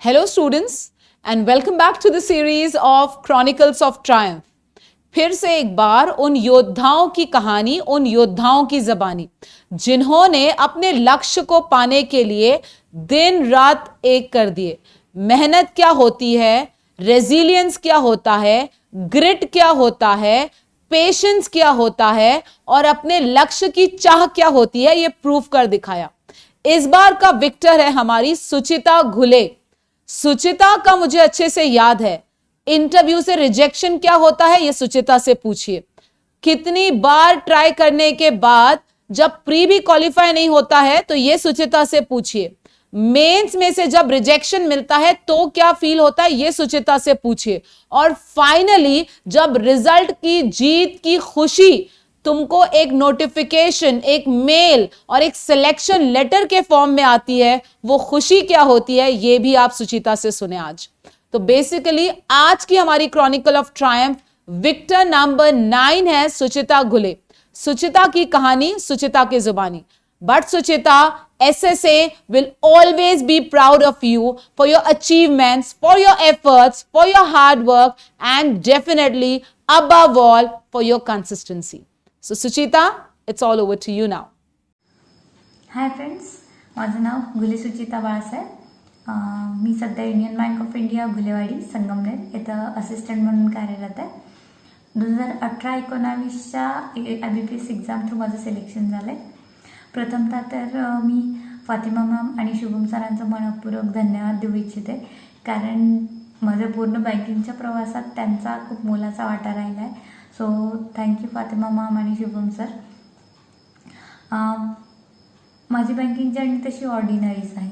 Hello students and welcome back to the series of Chronicles of Triumph. फिर से एक बार उन योद्धाओं की कहानी, उन योद्धाओं की ज़बानी जिन्होंने अपने लक्ष्य को पाने के लिए दिन रात एक कर दिए। मेहनत क्या होती है, रेजिलियंस क्या होता है, ग्रिट क्या होता है, पेशेंस क्या होता है और अपने लक्ष्य की चाह क्या होती है, ये प्रूव कर दिखाया। इस बार का विक्टर है हमारी सुचिता घुले। सुचिता का मुझे अच्छे से याद है, इंटरव्यू से रिजेक्शन क्या होता है ये सुचिता से पूछिए। कितनी बार ट्राई करने के बाद जब प्री भी क्वालिफाई नहीं होता है तो ये सुचिता से पूछिए। मेंस में से जब रिजेक्शन मिलता है तो क्या फील होता है ये सुचिता से पूछिए। और फाइनली जब रिजल्ट की जीत की खुशी तुमको एक नोटिफिकेशन, एक मेल और एक सिलेक्शन लेटर के फॉर्म में आती है, वो खुशी क्या होती है ये भी आप सुचिता से सुने आज। तो बेसिकली आज की हमारी chronicle of triumph victor number 9 है सुचिता घुले। सुचिता की कहानी, सुचिता की जुबानी। But Suchita, SSA will always be proud of you for your achievements, for your efforts, for your hard work, and definitely above all for your consistency. So Suchita, it's all over to you now. Hi friends, माझं नाव घुले सुचिता बाळासाहेब. मी सध्या union bank of India Ghulewadi Sangamner इथं assistant म्हणून कार्यरत आहे. 2018-19च्या IBPS exam through माझं selection झालं आहे. प्रथमतः तर मी फातिमा मॅम आणि शुभम सरांचं मनपूर्वक धन्यवाद देऊ इच्छिते, कारण माझं पूर्ण बँकिंगच्या प्रवासात त्यांचा खूप मोलाचा वाटा राहिला आहे. सो थँक्यू फातिमा मॅम आणि शुभम सर. माझी बँकिंग जर्नी तशी ऑर्डिनरीच आहे,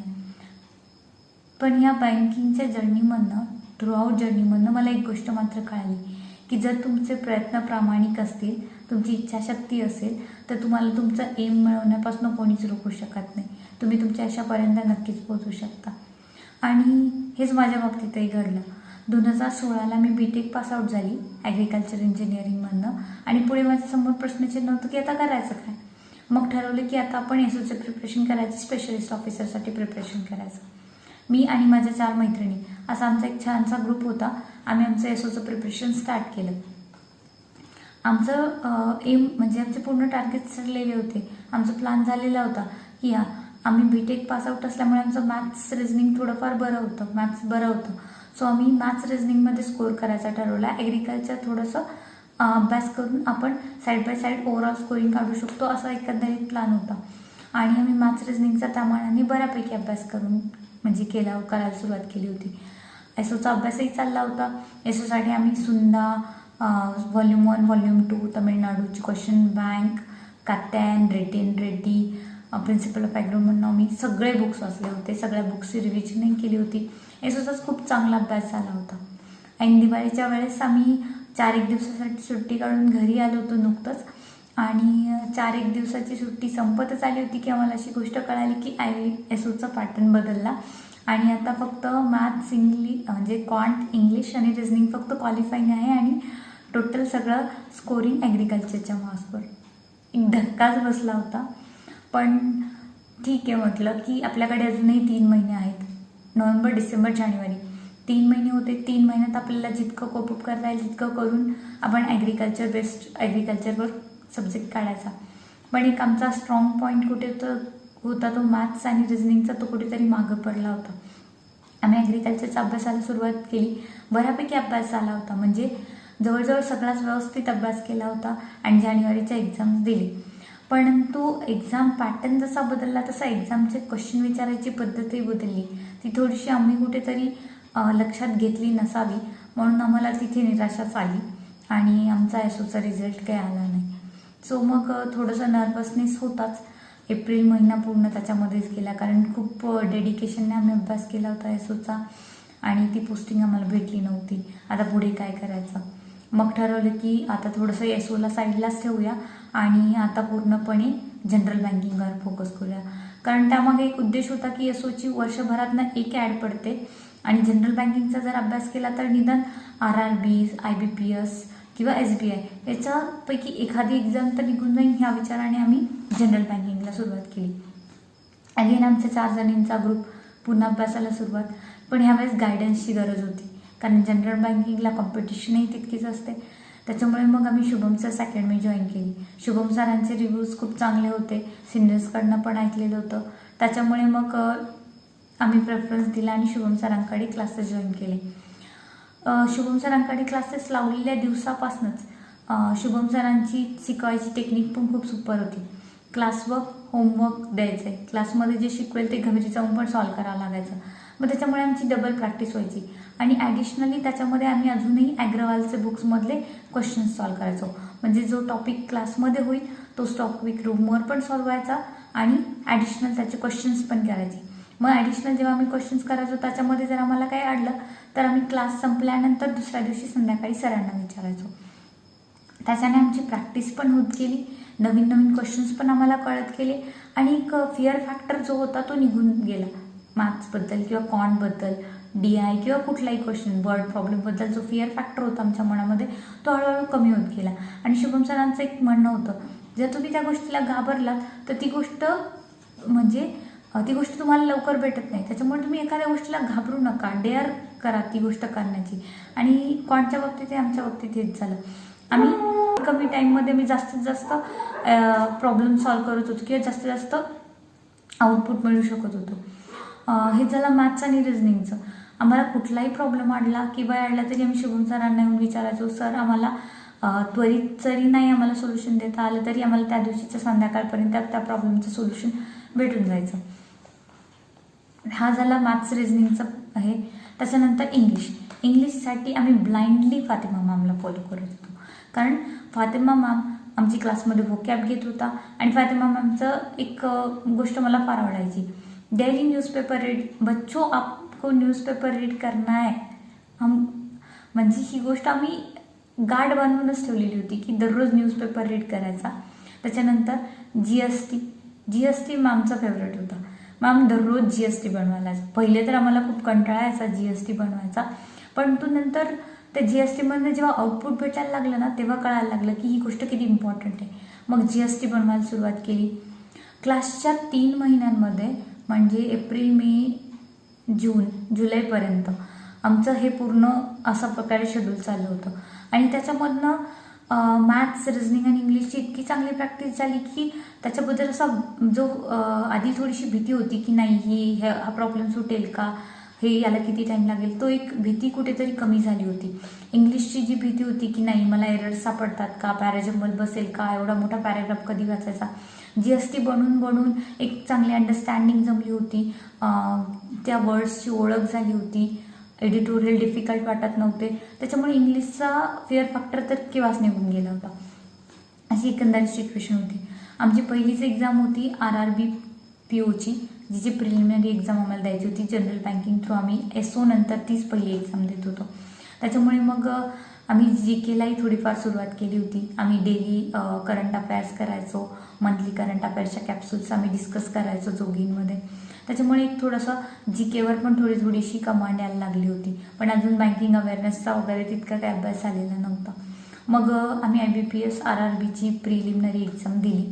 पण ह्या बँकिंगच्या जर्नीमधनं, थ्रूआउट जर्नीमधनं मला एक गोष्ट मात्र कळाली की जर तुमचे प्रयत्न प्रामाणिक असतील, तुमची इच्छाशक्ती असेल, तर तुम्हाला तुमचं एम मिळवण्यापासून कोणीच रोखू शकत नाही. तुम्ही तुमच्या यशापर्यंत नक्कीच पोहोचू शकता. आणि हेच माझ्या बाबतीतही घडलं. 2016ला मी BTech पासआउट झाली ॲग्रिकल्चर इंजिनिअरिंगमधनं, आणि पुढे माझ्यासमोर प्रश्नचिन्ह होतं की आता करायचं काय. मग ठरवलं की आता आपण SOचं प्रिपरेशन करायचं, स्पेशलिस्ट ऑफिसरसाठी प्रिपरेशन करायचं. मी आणि माझ्या 4 मैत्रिणी असा आमचा एक छानसा ग्रुप होता. आम्ही आमचं SOचं प्रिपरेशन स्टार्ट केलं. आमचं एम म्हणजे आमचे पूर्ण टार्गेट्स ठरलेले होते. आमचा प्लॅन झालेला होता की आम्ही BTech पासआउट असल्यामुळे आमचं मॅथ्स रिझनिंग थोडंफार बरं होतं, मॅथ्स बरं होतं. सो आम्ही मॅथ्स रिझनिंगमध्ये स्कोअर करायचा ठरवला. ॲग्रिकल्चर थोडंसं अभ्यास करून आपण side by side overall scoring काढू शकतो, असा एकंदरीत प्लॅन होता. आणि आम्ही मॅथ्स रिझनिंगचा त्या मानाने बऱ्यापैकी अभ्यास करायला सुरुवात केली होती. SOचा अभ्यासही चालला होता. SOसाठी आम्ही सुंदा, व्हॉल्यूम 1, व्हॉल्यूम 2, तमिळनाडूची question bank, Katyayan, Reddy, principle of agronomy सगळे बुक्स वाचले होते. सगळ्या बुक्सची रिव्हिजनही केली होती. SOचाच खूप चांगला अभ्यास झाला होता. ऐन दिवाळीच्या वेळेस आम्ही 4-1 दिवसासाठी सुट्टी काढून घरी आलो होतो नुकतंच. आणि 4-1 दिवसाची सुट्टी संपतच आली होती की आम्हाला अशी गोष्ट कळाली की SOचा पॅटर्न बदलला आणि आता फक्त मॅथ्स, म्हणजे क्वांट, इंग्लिश आणि रिझनिंग फक्त क्वालिफाईंग आहे आणि टोटल सगळं स्कोरिंग ॲग्रिकल्चरच्या मार्क्सवर. एक धक्काच बसला होता. पण ठीक आहे म्हटलं की आपल्याकडे अजूनही 3 महिने आहेत. नोव्हेंबर, डिसेंबर, जानेवारी 3 महिने होते. 3 महिन्यात आपल्याला जितकं कोपअप करता येईल तितकं करून आपण ॲग्रिकल्चरवर सब्जेक्ट काढायचा. पण एक आमचा स्ट्रॉंग पॉईंट कुठे होता तो मॅथ्स आणि रिझनिंगचा, तो कुठेतरी मागं पडला होता. आम्ही ॲग्रिकल्चरच्या अभ्यासाला सुरुवात केली. बऱ्यापैकी अभ्यास झाला होता, म्हणजे जवळजवळ सगळाच व्यवस्थित अभ्यास केला होता आणि जानेवारीच्या एक्झाम्स दिली. परंतु एक्झाम पॅटर्न जसा बदलला तसा एक्झामचे क्वेश्चन विचारायची पद्धतही बदलली. ती थोडीशी आम्ही कुठेतरी लक्षात घेतली नसावी, म्हणून आम्हाला तिथे निराशाच आली आणि आमचा SOचा रिझल्ट काही आला नाही. सो मग थोडंसं नर्वसनेस होताच. एप्रिल महिना पूर्ण त्याच्यामध्येच गेला, कारण खूप डेडिकेशनने आम्ही अभ्यास केला होता SOचा आणि ती पोस्टिंग आम्हाला भेटली नव्हती. आता पुढे काय करायचं. मग ठरवलं की आता थोडंसं SOला साईडलाच ठेवूया आणि आता पूर्णपणे जनरल बँकिंगवर फोकस करूया, कारण त्यामागे एक उद्देश होता की SOची वर्षभरातनं एक ॲड पडते आणि जनरल बँकिंगचा जर अभ्यास केला तर निदान RRBs, IBPS किंवा SBI याच्यापैकी एखादी एक्झाम तर निघून जाईल, ह्या विचाराने आम्ही जनरल बँकिंगला सुरुवात केली. अगेन आमच्या 4 जणींचा ग्रुप पुन्हा अभ्यासाला सुरुवात. पण ह्यावेळेस गायडन्सची गरज होती, कारण जनरल बँकिंगला कॉम्पिटिशनही तितकीच असते. त्याच्यामुळे मग आम्ही शुभम सर अकॅडमी जॉईन केली. शुभम सरांचे रिव्ह्यूज खूप चांगले होते, सिनियर्सकडनं पण ऐकलेलं होतं. त्याच्यामुळे मग आम्ही प्रेफरन्स दिला आणि शुभम सरांकडे क्लासेस जॉईन केले. शुभम सरांकडे क्लासेस लावलेल्या दिवसापासूनच शुभम सरांची शिकवायची टेक्निक पण खूप सुपर होती. क्लासवर्क, होमवर्क द्यायचं आहे, क्लासमध्ये जे शिकवेल ते घरी जाऊन पण सॉल्व करावं लागायचं. मग त्याच्यामुळे आमची डबल प्रॅक्टिस व्हायची आणि ॲडिशनली त्याच्यामध्ये आम्ही अजूनही ॲग्रवालचे बुक्समधले क्वेश्चन्स सॉल्व करायचो. म्हणजे जो टॉपिक क्लासमध्ये होईल तोच टॉपिक रूमवर पण सॉल्व व्हायचा आणि ॲडिशनल त्याचे क्वेश्चन्स पण करायचे. मग ॲडिशनल जेव्हा आम्ही क्वेश्चन्स करायचो त्याच्यामध्ये जर आम्हाला काही अडलं तर आम्ही क्लास संपल्यानंतर दुसऱ्या दिवशी संध्याकाळी सरांना विचारायचो. त्याच्याने आमची प्रॅक्टिस पण होत गेली, नवीन नवीन क्वेश्चन्स पण आम्हाला कळत गेले आणि एक फिअर फॅक्टर जो होता तो निघून गेला. मॅथ्सबद्दल किंवा कॉन्टबद्दल, DI किंवा कुठलाही क्वेश्चन, वर्ड प्रॉब्लेमबद्दल जो फिअर फॅक्टर होता आमच्या मनामध्ये तो हळूहळू कमी होत गेला. आणि शुभम सरांचं एक म्हणणं होतं, जर तुम्ही त्या गोष्टीला घाबरलात तर ती गोष्ट तुम्हाला लवकर भेटत नाही. त्याच्यामुळे तुम्ही एखाद्या गोष्टीला घाबरू नका, डेअर करा ती गोष्ट करण्याची. आणि कॉन्टच्या बाबतीत आमच्या बाबतीत हेच झालं. आम्ही कमी टाईममध्ये मी जास्तीत जास्त प्रॉब्लेम सॉल्व करत होतो किंवा जास्तीत जास्त आउटपुट मिळू शकत होतो. हे झालं मॅथ्स आणि रिझनिंगचं. आम्हाला कुठलाही प्रॉब्लेम अडला तरी आम्ही शुभम सरांना येऊन विचारायचो. सर आम्हाला त्वरित जरी नाही आम्हाला सोल्युशन देता आलं तरी आम्हाला त्या दिवशीच्या संध्याकाळपर्यंत त्या प्रॉब्लेमचं सोल्युशन भेटून जायचं. हा झाला मॅथ्स रिझनिंगचा आहे. त्याच्यानंतर इंग्लिशसाठी आम्ही ब्लाइंडली फातिमा मॅमला फॉलो करत होतो, कारण फातिमा मॅम आमची क्लासमध्ये व्होकॅब घेत होता आणि फातिमा मॅमचं एक गोष्ट मला फार आवडायची, डेली न्यूज़पेपर रीड. बच्चों आपको न्यूज़पेपर रीड करना है. म्हणजे ही गोष्ट आम्ही गाठ बांधूनच ठेवलेली होती की दररोज न्यूजपेपर रीड करायचा. त्याच्यानंतर GST मॅमचा फेवरेट होता. मॅम दररोज GST बनवायला. पहिले तर आम्हाला खूप कंटाळा यायचा GST बनवायचा, परंतु नंतर त्या GSTमधनं जेव्हा आउटपुट भेटायला लागलं ना तेव्हा कळायला लागलं की ही गोष्ट किती इम्पॉर्टंट आहे. मग GST बनवायला सुरुवात केली. क्लासच्या 3 महिन्यांमध्ये म्हणजे एप्रिल, मे, जून, जुलैपर्यंत आमचं हे पूर्ण अशा प्रकारे शेड्यूल चाललं होतं. आणि त्याच्यामधनं मॅथ्स, रिझनिंग आणि इंग्लिशची इतकी चांगली प्रॅक्टिस झाली की त्याच्याबद्दल असा जो आधी थोडीशी भीती होती की नाही हा प्रॉब्लेम सुटेल का, हे याला किती टाईम लागेल, तो एक भीती कुठेतरी कमी झाली होती. इंग्लिशची जी भीती होती की नाही मला एरर्स सापडतात का, पॅराजंबल बसेल का, एवढा मोठा पॅराग्राफ कधी वाचायचा, GST बनून एक चांगली अंडरस्टँडिंग जमली होती. त्या वर्ड्सची ओळख झाली होती. एडिटोरियल डिफिकल्ट वाटत नव्हते. त्याच्यामुळे इंग्लिशचा फिअर फॅक्टर तर केव्हाच निघून गेला होता. अशी एकंदरीत सिच्युएशन होती. आमची पहिलीच एक्झाम होती RRB POची, जिची प्रिलिमिनरी एक्झाम आम्हाला द्यायची होती. जनरल बँकिंग थ्रू आम्ही SO नंतर तीच पहिली एक्झाम देत होतो. त्याच्यामुळे मग आम्ही GKलाही थोडीफार सुरुवात केली होती. आम्ही डेली करंट अफेअर्स करायचो, मंथली करंट अफेअर्सच्या कॅप्सूल्स आम्ही डिस्कस करायचो दोघींमध्ये. त्याच्यामुळे एक थोडंसं GKवर पण थोडीशी कमांड यायला लागली होती. पण अजून बँकिंग अवेअरनेसचा वगैरे तितका काही अभ्यास झालेला नव्हता. मग आम्ही IBPS RRBची प्रिलिमिनरी एक्झाम दिली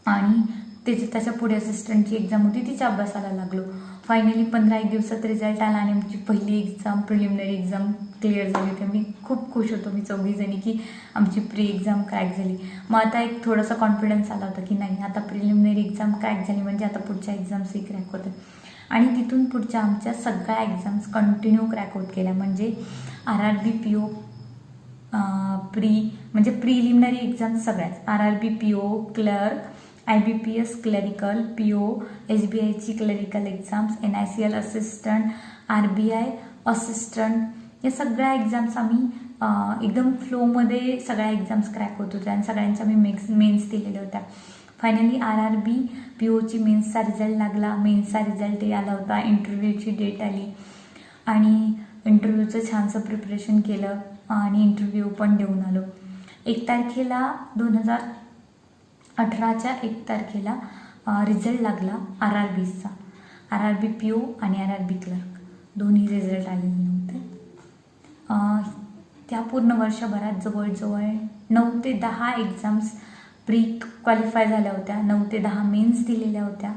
आणि त्याच्या पुढे असिस्टंटची एक्झाम होती, तिच्या अभ्यासाला लागलो. फायनली 15 दिवसात रिझल्ट आला आणि आमची पहिली एक्झाम, प्रिलिमिनरी एक्झाम क्लिअर झाली. तर मी खूप खुश होतो, मी चौघीजणी, की आमची प्री एक्झाम क्रॅक झाली. मग आता एक थोडासा कॉन्फिडन्स आला होता की नाही आता प्रिलिमिनरी एक्झाम क्रॅक झाली म्हणजे आता पुढच्या एक्झाम्सही क्रॅक होते. आणि तिथून पुढच्या आमच्या सगळ्या एक्झाम्स कंटिन्यू क्रॅक होत गेल्या. म्हणजे RRB PO म्हणजे प्रिलिमिनरी एक्झाम्स सगळ्याच, RRB PO clerk, IBPS clerical, PO, SBIची clerical exams, NICL assistant, RBI assistant, या सगळ्या एक्झाम्स आम्ही एकदम फ्लोमध्ये सगळ्या एक्झाम्स क्रॅक होत होत्या आणि सगळ्यांच्या मी मेन्स दिलेल्या होत्या. फायनली RRB POची मेन्सचा रिझल्ट लागला. मेन्सचा रिझल्टही आला होता. इंटरव्ह्यूची डेट आली आणि इंटरव्ह्यूचं छानसं प्रिपरेशन केलं आणि इंटरव्ह्यू पण देऊन आलो. 1 तारखेला 2018च्या 1 तारखेला रिझल्ट लागला RRBचा. RRB PO आणि RRB क्लर्क दोन्ही रिझल्ट आलेले नव्हते. त्या पूर्ण वर्षभरात जवळजवळ 9 ते 10 एक्झाम्स प्री क्वालिफाय झाल्या होत्या. 9 ते 10 मेन्स दिलेल्या होत्या.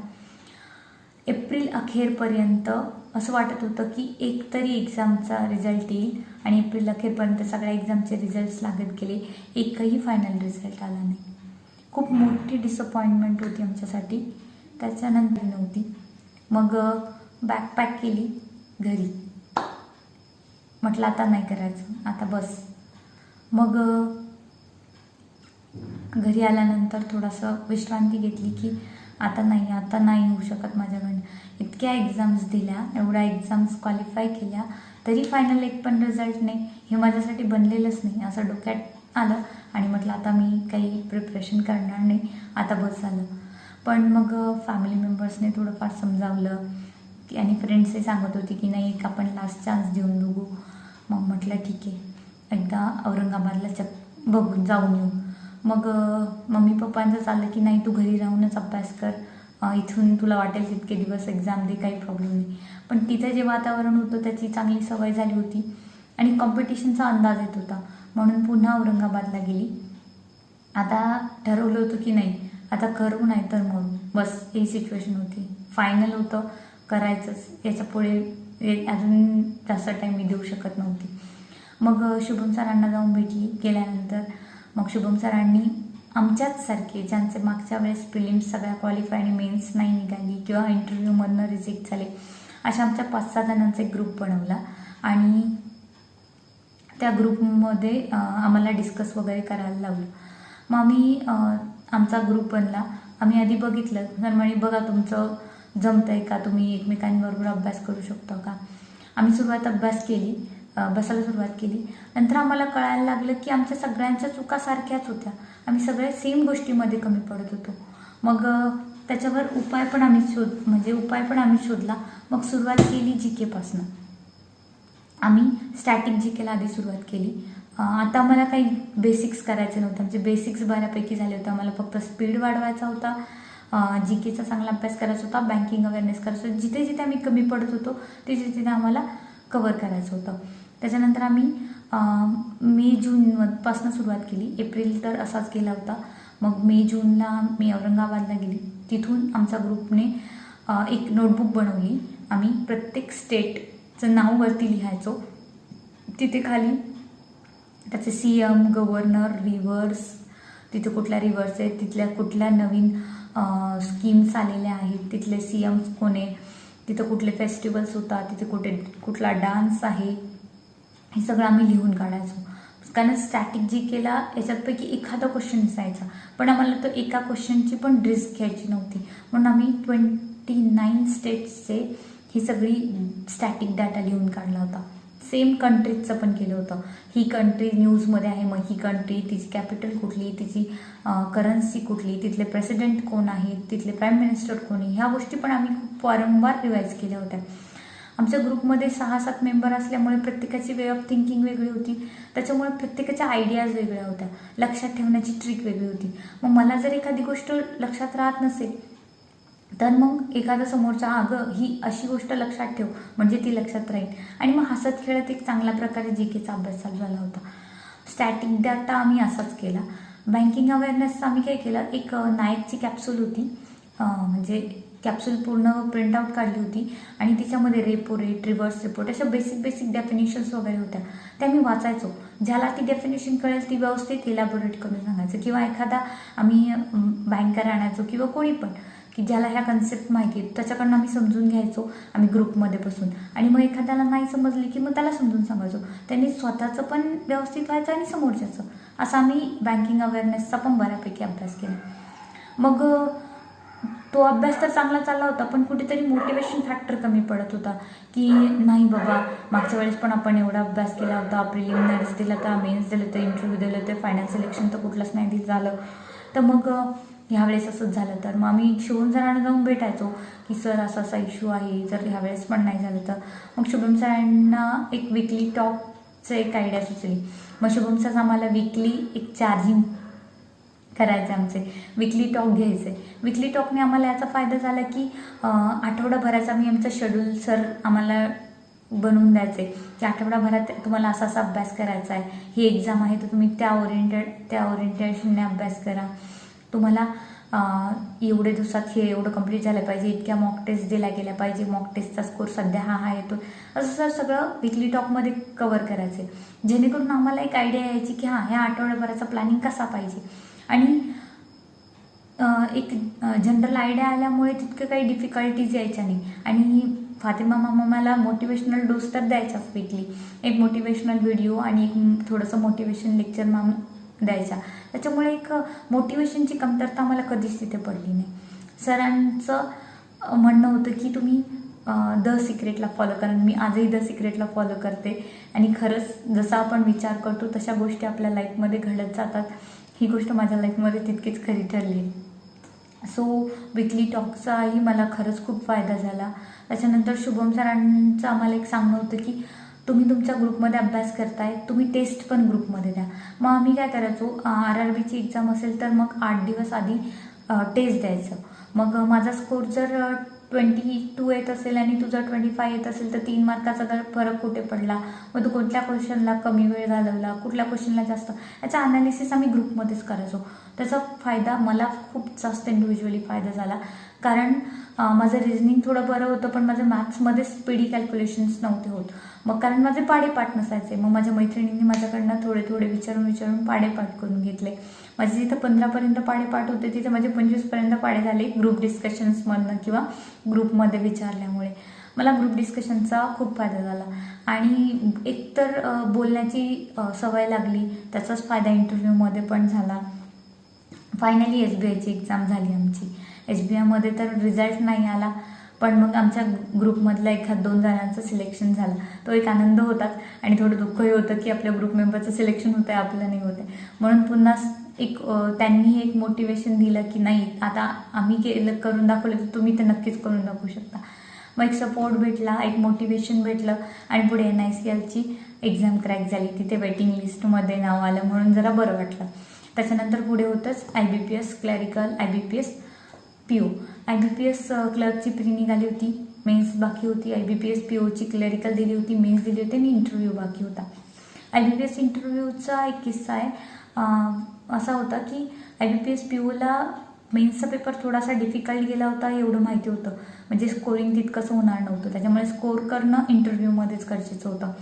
एप्रिल अखेरपर्यंत असं वाटत होतं की एक तरी एक्झामचा रिझल्ट येईल, आणि एप्रिल अखेरपर्यंत सगळ्या एक्झामचे रिझल्ट्स लागत गेले. एकही फायनल रिझल्ट आला नाही. खूप मोठी डिसअपॉइंटमेंट होती आमच्यासाठी. त्याच्यानंतर नव्हती. मग बॅकपॅक केली घरी. म्हटलं आता नाही करायचं, आता बस. मग घरी आल्यानंतर थोडंसं विश्रांती घेतली की आता नाही होऊ शकत माझ्याकडनं. इतक्या एक्झाम्स दिल्या, एवढ्या एक्झाम्स क्वालिफाय केल्या, तरी फायनल एक पण रिझल्ट नाही. हे माझ्यासाठी बनलेलंच नाही असं डोक्यात आलं, आणि म्हटलं आता मी काही प्रिपरेशन करणार नाही, आता बस झालं. पण मग फॅमिली मेंबर्सने थोडंफार समजावलं की, आणि फ्रेंड्सही सांगत होती की नाही एक आपण लास्ट चान्स देऊन बघू. मग म्हटलं ठीक आहे, एकदा औरंगाबादला बघून जाऊन येऊ. मग मम्मी पप्पांचं चाललं की नाही तू घरी राहूनच अभ्यास कर, इथून तुला वाटेल तितके दिवस एक्झाम दे, काही प्रॉब्लेम नाही. पण तिथं जे वातावरण होतं त्याची चांगली सवय झाली होती, आणि कॉम्पिटिशनचा अंदाज येत होता, म्हणून पुन्हा औरंगाबादला गेली. आता ठरवलं होतं की नाही आता करू नाही तर मग बस, ही सिच्युएशन होती. फायनल होतं, करायचंच, याच्या पुढे अजून जास्त टाईम मी देऊ शकत नव्हती. मग शुभम सरांना जाऊन भेटली. गेल्यानंतर मग शुभम सरांनी आमच्याच सारखे ज्यांचे मागच्या वेळेस प्रिलिम्स सगळ्या क्वालिफाय आणि मेन्स नाही निघाली किंवा इंटरव्ह्यूमधनं रिजेक्ट झाले, अशा आमच्या 5-6 जणांचा एक ग्रुप बनवला, आणि त्या ग्रुपमध्ये आम्हाला डिस्कस वगैरे करायला लावलं. मग आम्ही आमचा ग्रुप बनला. आम्ही आधी बघितलं, सर म्हणे बघा तुमचं जमतं आहे का, तुम्ही एकमेकांबरोबर अभ्यास करू शकता का. आम्ही अभ्यास केली, बसायला सुरुवात केली. नंतर आम्हाला कळायला लागलं की आमच्या सगळ्यांच्या चुका सारख्याच होत्या. आम्ही सगळे सेम गोष्टीमध्ये कमी पडत होतो. मग त्याच्यावर उपाय पण आम्ही शोधला. मग सुरुवात केली जीकेपासून. आम्ही स्टॅटिक जीकेला आधी सुरुवात केली. आता मला काही बेसिक्स करायचे नव्हते. आमचे बेसिक्स बऱ्यापैकी झाले होते. आम्हाला फक्त स्पीड वाढवायचा होता, जीकेचा चांगला अभ्यास करायचा होता, बँकिंग अवेअरनेस करायचं होतं. जिथे जिथे आम्ही कमी पडत होतो तिथे आम्हाला कवर करायचं होतं. त्याच्यानंतर आम्ही मे-जूनपासून सुरुवात केली. एप्रिल तर असाच गेला होता. मग मे-जूनला मी औरंगाबादला गेली. तिथून आमच्या ग्रुपने एक नोटबुक बनवली. आम्ही प्रत्येक स्टेटचं नाव वरती लिहायचो. तिथे खाली त्याचे CM, गव्हर्नर, रिव्हर्स, तिथे कुठल्या रिव्हर्स आहेत, तिथल्या कुठल्या नवीन स्कीम्स आलेल्या आहेत, तिथले CM कोण आहे, तिथं कुठले फेस्टिवल्स होतात, तिथे कुठला डान्स आहे, हे सगळं आम्ही लिहून काढायचो. कारण स्टॅटिक जीकेला याच्यापैकी एखादा क्वेश्चन दिसायचा, पण आम्हाला तो एका क्वेश्चनची पण रिस्क घ्यायची नव्हती. म्हणून आम्ही 29 स्टेट्सचे ही सगळी स्टॅटिक डाटा लिहून काढला होता. सेम कंट्रीजचं पण केलं होतं. ही कंट्री न्यूजमध्ये आहे, मग ही कंट्री, तिची कॅपिटल कुठली, तिची करन्सी कुठली, तिथले प्रेसिडेंट कोण आहेत, तिथले प्राईम मिनिस्टर कोणी, ह्या गोष्टी पण आम्ही खूप वारंवार रिवाईज केल्या होत्या. आमच्या ग्रुपमध्ये 6-7 मेंबर असल्यामुळे प्रत्येकाची वे ऑफ थिंकिंग वेगळी होती. त्याच्यामुळे प्रत्येकाच्या आयडियाज वेगळ्या होत्या, लक्षात ठेवण्याची ट्रिक वेगळी होती. मग मला जर एखादी गोष्ट लक्षात राहत नसेल तर मग एखादा समोरचा ही अशी गोष्ट लक्षात ठेव म्हणजे ती लक्षात राहील. आणि मग हसत खेळत एक चांगल्या प्रकारे जीकेचा अभ्यास चालू झाला होता. स्टॅटिक डाटा आम्ही असाच केला. बँकिंग अवेअरनेसचा आम्ही काय केलं, एक नायकची कॅप्सूल होती, म्हणजे कॅप्सूल पूर्ण प्रिंट आउट काढली होती, आणि तिच्यामध्ये रेपो रेट, रिव्हर्स रेपोर्ट अशा बेसिक डेफिनेशन्स वगैरे होत्या. त्या मी वाचायचो. ज्याला ती डेफिनेशन कळेल ती व्यवस्थित इलॅबोरेट करून सांगायचं, किंवा एखादा आम्ही बँकर आणायचो किंवा कोणी पण की ज्याला ह्या कन्सेप्ट माहिती आहेत त्याच्याकडनं आम्ही समजून घ्यायचो आम्ही ग्रुपमध्ये बसून, आणि मग एखाद्याला नाही समजली की मग त्याला समजून सांगायचो. त्यांनी स्वतःचं पण व्यवस्थित व्हायचं आणि समोरच्याचं. असं आम्ही बँकिंग अवेअरनेसचा पण बऱ्यापैकी अभ्यास केला. मग तो अभ्यास तर चांगला चालला होता, पण कुठेतरी मोटिवेशन फॅक्टर कमी पडत होता की नाही बाबा, मागच्या वेळेस पण आपण एवढा अभ्यास केला होता, प्रिलिमिनरीज दिला होता, मेन्स दिलं तर, इंटरव्ह्यू दिलं होते, फायनल सिलेक्शन तर कुठलंच नाही झालं. तर मग ह्यावेळेस असंच झालं तर मग आम्ही शुभम सरांना जाऊन भेटायचो की सर असा इश्यू आहे, जर ह्यावेळेस पण नाही झालं तर. मग शुभम सरांना एक विकली टॉकचं एक आयडिया सुचली. मग शुभम सर आम्हाला विकली एक चार्जिंग करायचे, आमचे विकली टॉक घ्यायचे. विकली टॉकने आम्हाला याचा फायदा झाला की आठवडाभराचा मी आमचं शेड्यूल सर आम्हाला बनवून द्यायचे की आठवडाभरात तुम्हाला असा अभ्यास करायचा आहे, ही एक्झाम आहे तर तुम्ही त्या ओरिएंटेशनने अभ्यास करा. तुम्हाला एवढे दिवसात हे एवढं कंप्लीट झालं पाहिजे, इतक्या मॉक टेस्ट दिल्या गेल्या पाहिजे, मॉक टेस्टचा स्कोर सध्या हा येतो, असं सर सगळं वीकली टॉकमध्ये कव्हर करायचे, जेणेकरून आम्हाला एक आयडिया यायची की ह्या आठवड्याभराचा प्लॅनिंग कसा पाहिजे. आणि एक जनरल आयडिया आल्यामुळे तितकं काही डिफिकल्टीज यायच्या नाही. आणि फातिमा मामा मला मोटिवेशनल डोस तर द्यायचाच वीकली, एक मोटिवेशनल व्हिडिओ आणि एक थोडंसं मोटिवेशन लेक्चर माम द्यायचा. त्याच्यामुळे एक मोटिवेशनची कमतरता मला कधीच तिथे पडली नाही. सरांचं म्हणणं होतं की तुम्ही द सिक्रेटला फॉलो करा. मी आजही द सिक्रेटला फॉलो करते आणि खरंच जसा आपण विचार करतो तशा गोष्टी आपल्या लाईफमध्ये घडत जातात. ही गोष्ट माझ्या लाईफमध्ये तितकीच खरी ठरली. सो वीकली टॉकचाही मला खरंच खूप फायदा झाला. त्याच्यानंतर शुभम सरांचं आम्हाला एक सांगणं होतं की तुम्ही तुमच्या ग्रुपमध्ये अभ्यास करताय, तुम्ही टेस्ट पण ग्रुपमध्ये द्या. मग आम्ही काय करायचो, RRBची एक्झाम असेल तर मग 8 दिवस आधी टेस्ट द्यायचं. मग माझा स्कोर जर 22 येत असेल आणि तुझा 25 येत असेल तर 3 मार्काचा फरक कुठे पडला, मग तू कुठल्या क्वेश्चनला कमी वेळ घालवला, कुठल्या क्वेश्चनला जास्त, याचा अनालिसिस आम्ही ग्रुपमध्येच करायचो. त्याचा फायदा मला खूप जास्त इंडिव्हिज्युअली फायदा झाला. कारण माझं रिझनिंग थोडं बरं होतं पण माझं मॅथ्समध्ये स्पीडी कॅल्क्युलेशन्स नव्हते होत. मग कारण माझे पाडेपाठ नसायचे, मग माझ्या मैत्रिणींनी माझ्याकडनं थोडे थोडे विचारून पाडेपाठ करून घेतले. माझे जिथं 15पर्यंत पाडेपाठ होते तिथे माझे 25पर्यंत पाडे झाले ग्रुप डिस्कशन्समधनं किंवा ग्रुपमध्ये विचारल्यामुळे. मला ग्रुप डिस्कशनचा खूप फायदा झाला आणि एकतर बोलण्याची सवय लागली, त्याचाच फायदा इंटरव्ह्यूमध्ये पण झाला. फायनली SBIची एक्झाम झाली आमची. SBIमध्ये तर रिझल्ट नाही आला पण मग आमच्या ग्रुपमधलं 1-2 जणांचं सिलेक्शन झालं. तो एक आनंद होताच आणि थोडं दुःखही होतं की आपल्या ग्रुप मेंबरचं सिलेक्शन होतं आहे, आपलं नाही होतं आहे. म्हणून पुन्हा त्यांनी एक मोटिवेशन दिलं की नाही, आता आम्ही करून दाखवलं तर तुम्ही ते नक्कीच करून दाखवू शकता. मग एक सपोर्ट भेटला, एक मोटिवेशन भेटलं आणि पुढे NICLची एक्झाम क्रॅक झाली. तिथे वेटिंग लिस्टमध्ये नाव आलं म्हणून जरा बरं वाटलं. त्याच्यानंतर पुढे होतंच IBPS clerical, IBPS PO. IBPS क्लर्कची प्री निघाली होती, मेन्स बाकी होती. IBPS POची क्लरिकल दिली होती, मेन्स दिली होती आणि इंटरव्ह्यू बाकी होता. IBPS इंटरव्ह्यूचा एक किस्सा आहे. असा होता की IBPS POला मेन्सचा पेपर थोडासा डिफिकल्ट गेला होता एवढं माहिती होतं, म्हणजे स्कोरिंग तितकंसं होणार नव्हतं. त्याच्यामुळे स्कोर करणं इंटरव्ह्यूमध्येच गरजेचं होतं.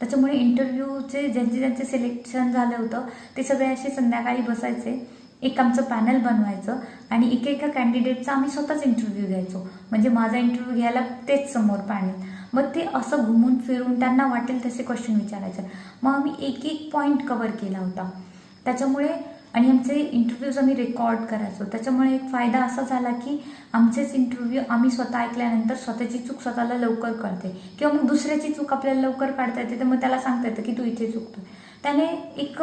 त्याच्यामुळे इंटरव्ह्यूचे ज्यांचे सिलेक्शन झालं होतं ते सगळे असे संध्याकाळी बसायचे, एक आमचं पॅनल बनवायचं आणि एकेका कॅन्डिडेटचा आम्ही स्वतःच इंटरव्ह्यू घ्यायचो. म्हणजे माझा इंटरव्ह्यू घ्यायला तेच समोर पॅनल, मग ते असं घुमून फिरून त्यांना वाटेल तसे क्वेश्चन विचारायचे. मग आम्ही एक पॉईंट कव्हर केला होता त्याच्यामुळे. आणि आमचे इंटरव्ह्यूज आम्ही रेकॉर्ड करायचो. त्याच्यामुळे एक फायदा असा झाला की आमचेच इंटरव्ह्यू आम्ही स्वतः ऐकल्यानंतर स्वतःची चूक स्वतःला लवकर कळते किंवा मग दुसऱ्याची चूक आपल्याला लवकर काढता येते, तर मग त्याला सांगता येतं की तू इथे चुकतोय. त्याने एक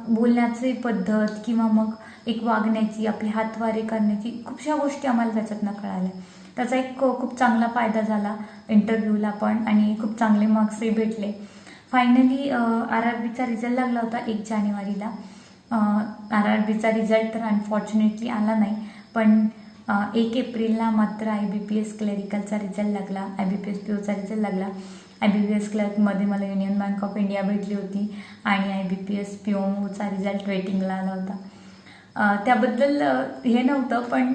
बोलण्याची पद्धत किंवा मग एक वागण्याची, आपले हातवारे करण्याची खूपशा गोष्टी आम्हाला त्याच्यातनं कळाल्या. त्याचा एक खूप चांगला फायदा झाला इंटरव्ह्यूला पण आणि खूप चांगले मार्क्सही भेटले. फायनली RRBचा रिझल्ट लागला होता 1 जानेवारीला. RRBचा रिझल्ट तर अनफॉर्च्युनेटली आला नाही, पण 1 एप्रिलला मात्र IBPS क्लरिकलचा रिझल्ट लागला, IBPS POचा रिझल्ट लागला. IBPS क्लर्कमध्ये मला युनियन बँक ऑफ इंडिया भेटली होती आणि IBPS POचा रिझल्ट वेटिंगला आला होता. त्याबद्दल हे नव्हतं, पण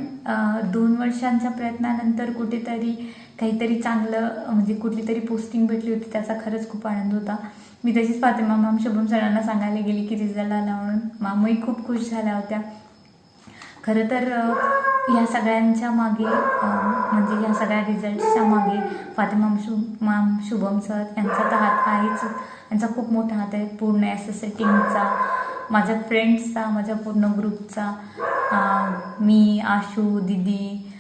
2 वर्षांच्या प्रयत्नानंतर कुठेतरी काहीतरी चांगलं म्हणजे कुठली तरी पोस्टिंग भेटली होती, त्याचा खरंच खूप आनंद होता. मी तशीच फातिमा मॅम शुभम सरांना सांगायला गेली की रिझल्ट आला म्हणून. मामही खूप खुश झाल्या होत्या. खरं तर ह्या सगळ्यांच्या मागे म्हणजे ह्या सगळ्या रिझल्ट्सच्या मागे फातिमा मॅम, शुभम सर यांचा तर हात आहेच, यांचा खूप मोठा हात आहे. पूर्ण SSA टीमचा, माझ्या फ्रेंड्सचा, माझ्या पूर्ण ग्रुपचा, मी, आशू, दिदी,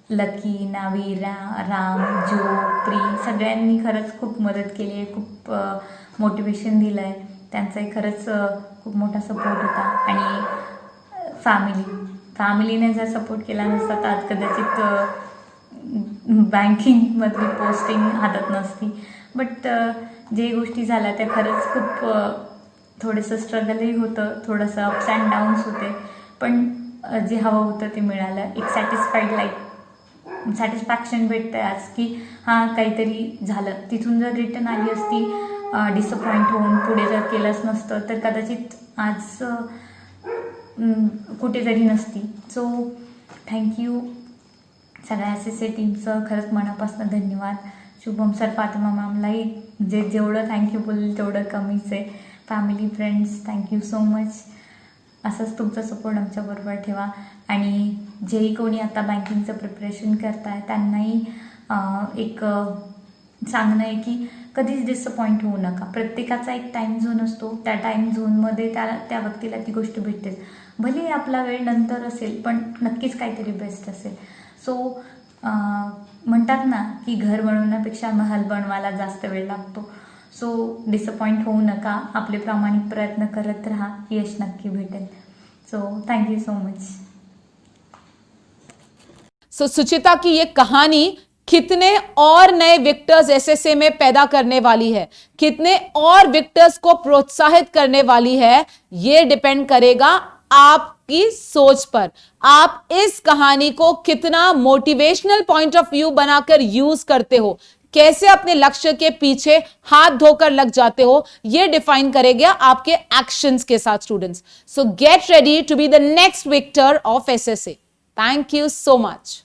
लकी, नावीरा, राम, जो, प्री सगळ्यांनी खरंच खूप मदत केली आहे, खूप मोटिवेशन दिलं आहे. त्यांचाही खरंच खूप मोठा सपोर्ट होता. आणि फॅमिलीने जर सपोर्ट केला नसता तर आज कदाचित बँकिंगमधली पोस्टिंग हातात नसती. बट जे गोष्टी झाल्या त्या खरंच खूप थोडंसं स्ट्रगलही होतं, थोडंसं अप्स अँड डाऊन्स होते, पण जे हवं होतं ते मिळालं. एक सॅटिस्फॅक्शन भेटतं आज की हां काहीतरी झालं. तिथून जर रिटर्न आली असती डिसअपॉइंट होऊन पुढे जर केलंच नसतं तर कदाचित आज कुठेतरी नसती. सो थँक्यू सगळ्या SSA टीमचं खरंच मनापासून धन्यवाद. शुभम सर, फातिमा मॅमलाही जेवढं थँक्यू बोलेल तेवढं कमीच आहे. Family friends, thank you so much. असंच तुमचा सपोर्ट आमच्याबरोबर ठेवा. आणि जेही कोणी आता बँकिंगचं प्रिपरेशन करताय त्यांनाही एक सांगणं आहे की कधीच डिसअपॉइंट होऊ नका. प्रत्येकाचा एक टाईम झोन असतो, त्या टाईम झोनमध्ये त्या व्यक्तीला ती गोष्ट भेटतेच. भले आपला वेळ नंतर असेल पण नक्कीच काहीतरी बेस्ट असेल. सो म्हणतात ना की घर बनवण्यापेक्षा महल बनवायला जास्त वेळ लागतो. सो डिसअपॉइंट होऊ नका, आपले प्रामाणिक प्रयत्न करत राहा, यश नक्की भेटेल. So thank you so much. So Suchita की ये कहानी कितने और नए विक्टर्स SSA में पैदा करने वाली है, कितने और विक्टर्स को प्रोत्साहित करने वाली है, ये डिपेंड करेगा आपकी सोच पर. आप इस कहानी को कितना मोटिवेशनल पॉइंट ऑफ व्यू बनाकर यूज करते हो, कैसे अपने लक्ष्य के पीछे हाथ धोकर लग जाते हो, ये डिफाइन करेगा आपके एक्शंस के साथ students. So get ready to be the next victor of SSA. Thank you so much.